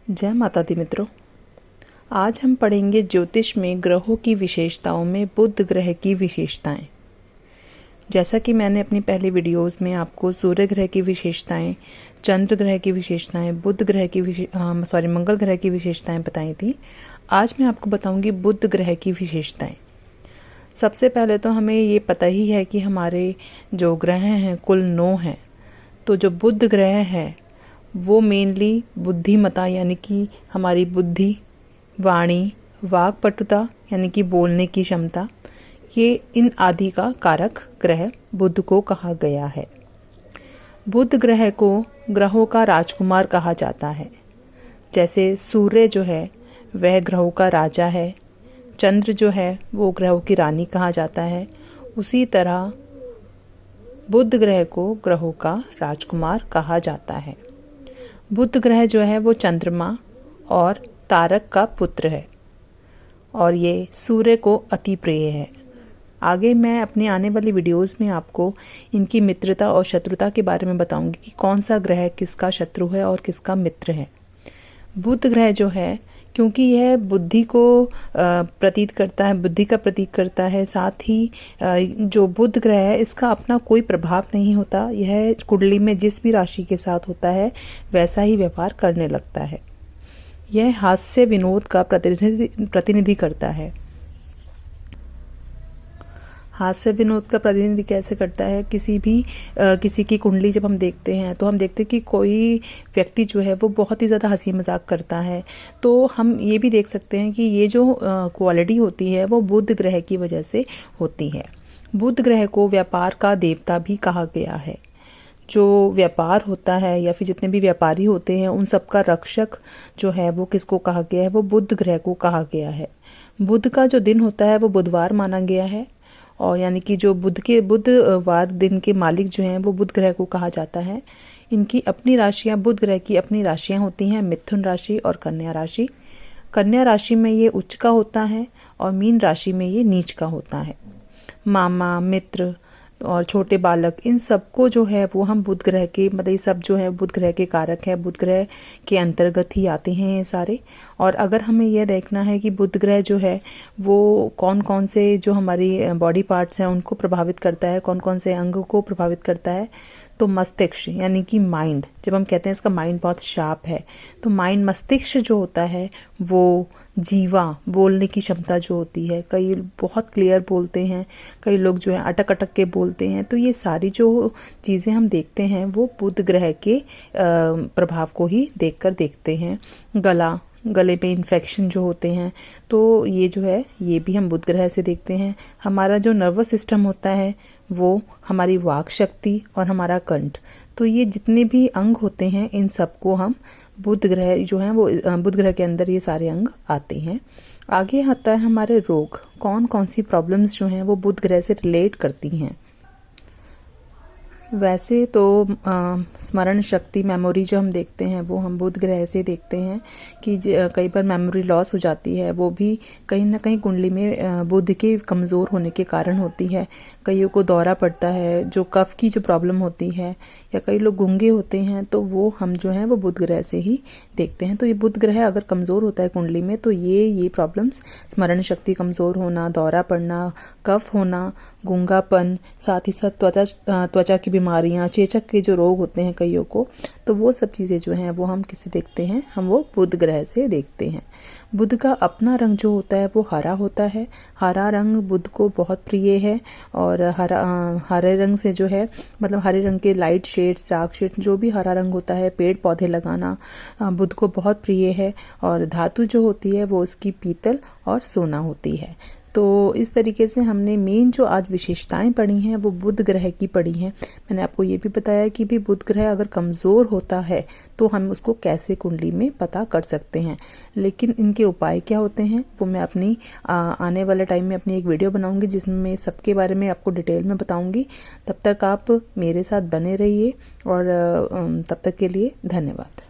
जय माता दी मित्रों, आज हम पढ़ेंगे ज्योतिष में ग्रहों की विशेषताओं में बुध ग्रह की विशेषताएं। जैसा कि मैंने अपनी पहली वीडियोस में आपको सूर्य ग्रह की विशेषताएं, चंद्र ग्रह की विशेषताएं, बुध ग्रह की मंगल ग्रह की विशेषताएं बताई थी। आज मैं आपको बताऊंगी बुध ग्रह की विशेषताएं। सबसे पहले तो हमें ये पता ही है कि हमारे जो ग्रह हैं कुल 9 हैं। तो जो बुध ग्रह है वो मेनली बुद्धिमता यानी कि हमारी बुद्धि, वाणी, वाक्पटुता यानी कि बोलने की क्षमता, ये इन आदि का कारक ग्रह बुध को कहा गया है। बुध ग्रह को ग्रहों का राजकुमार कहा जाता है। जैसे सूर्य जो है वह ग्रहों का राजा है, चंद्र जो है वो ग्रहों की रानी कहा जाता है, उसी तरह बुध ग्रह को ग्रहों का राजकुमार कहा जाता है। बुध ग्रह जो है वो चंद्रमा और तारक का पुत्र है और ये सूर्य को अति प्रिय है। आगे मैं अपनी आने वाली वीडियोस में आपको इनकी मित्रता और शत्रुता के बारे में बताऊंगी कि कौन सा ग्रह किसका शत्रु है और किसका मित्र है। बुध ग्रह जो है, क्योंकि यह बुद्धि को प्रतीत करता है, बुद्धि का प्रतीक करता है, साथ ही जो बुध ग्रह है इसका अपना कोई प्रभाव नहीं होता। यह कुंडली में जिस भी राशि के साथ होता है वैसा ही व्यवहार करने लगता है। यह हास्य विनोद का प्रतिनिधि करता है। हास्य विनोद का प्रतिनिधि कैसे करता है? किसी की कुंडली जब हम देखते हैं तो हम देखते हैं कि कोई व्यक्ति जो है वो बहुत ही ज़्यादा हंसी मजाक करता है, तो हम ये भी देख सकते हैं कि ये जो क्वालिटी होती है वो बुध ग्रह की वजह से होती है। बुध ग्रह को व्यापार का देवता भी कहा गया है। जो व्यापार होता है या फिर जितने भी व्यापारी होते हैं उन सबका रक्षक जो है वो किसको कहा गया है? वो बुध ग्रह को कहा गया है। बुध का जो दिन होता है वो बुधवार माना गया है और यानी कि जो बुधवार दिन के मालिक जो हैं वो बुध ग्रह को कहा जाता है। इनकी अपनी राशियां, बुध ग्रह की अपनी राशियां होती हैं, मिथुन राशि और कन्या राशि। कन्या राशि में ये उच्च का होता है और मीन राशि में ये नीच का होता है। मामा, मित्र और छोटे बालक, इन सबको जो है वो हम बुध ग्रह के, मतलब ये सब जो है बुध ग्रह के कारक है, बुध ग्रह के अंतर्गत ही आते हैं ये सारे। और अगर हमें यह देखना है कि बुध ग्रह जो है वो कौन कौन से जो हमारी बॉडी पार्ट्स हैं उनको प्रभावित करता है, कौन कौन से अंग को प्रभावित करता है, तो मस्तिष्क यानी कि माइंड, जब हम कहते हैं इसका माइंड बहुत शार्प है, तो माइंड, मस्तिष्क जो होता है वो, जीवा, बोलने की क्षमता जो होती है, कई बहुत क्लियर बोलते हैं, कई लोग जो है अटक अटक के बोलते हैं, तो ये सारी जो चीज़ें हम देखते हैं वो बुध ग्रह के प्रभाव को ही देखकर देखते हैं। गले में इन्फेक्शन जो होते हैं तो ये जो है ये भी हम बुध ग्रह से देखते हैं। हमारा जो नर्वस सिस्टम होता है वो, हमारी वाक शक्ति और हमारा कंठ, तो ये जितने भी अंग होते हैं इन सबको हम बुध ग्रह जो है वो, बुध ग्रह के अंदर ये सारे अंग आते हैं। आगे आता है हमारे रोग, कौन कौन सी प्रॉब्लम्स जो हैं वो बुध ग्रह से रिलेट करती हैं। वैसे तो स्मरण शक्ति, मेमोरी जो हम देखते हैं वो हम बुध ग्रह से देखते हैं कि कई बार मेमोरी लॉस हो जाती है, वो भी कहीं ना कहीं कुंडली में बुध के कमज़ोर होने के कारण होती है। कईयों को दौरा पड़ता है, जो कफ की जो प्रॉब्लम होती है, या कई लोग गूंगे होते हैं, तो वो हम जो है वो बुध ग्रह से ही देखते हैं। तो ये बुध ग्रह अगर कमज़ोर होता है कुंडली में तो ये प्रॉब्लम्स, स्मरण शक्ति कमज़ोर होना, दौरा पड़ना, कफ होना, गूंगापन, साथ ही साथ त्वचा की बीमारियां, चेचक के जो रोग होते हैं कईयों को, तो वो सब चीज़ें जो हैं वो हम किससे देखते हैं? हम वो बुध ग्रह से देखते हैं। बुध का अपना रंग जो होता है वो हरा होता है। हरा रंग बुध को बहुत प्रिय है और हरे रंग से जो है, मतलब हरे रंग के लाइट शेड्स, डार्क शेड, जो भी हरा रंग होता है, पेड़ पौधे लगाना बुध को बहुत प्रिय है। और धातु जो होती है वो उसकी पीतल और सोना होती है। तो इस तरीके से हमने मेन जो आज विशेषताएं पढ़ी हैं वो बुध ग्रह की पढ़ी हैं। मैंने आपको ये भी बताया कि भी बुध ग्रह अगर कमज़ोर होता है तो हम उसको कैसे कुंडली में पता कर सकते हैं, लेकिन इनके उपाय क्या होते हैं वो मैं अपनी आने वाले टाइम में अपनी एक वीडियो बनाऊंगी जिसमें मैं सबके बारे में आपको डिटेल में बताऊंगी। तब तक आप मेरे साथ बने रहिए और तब तक के लिए धन्यवाद।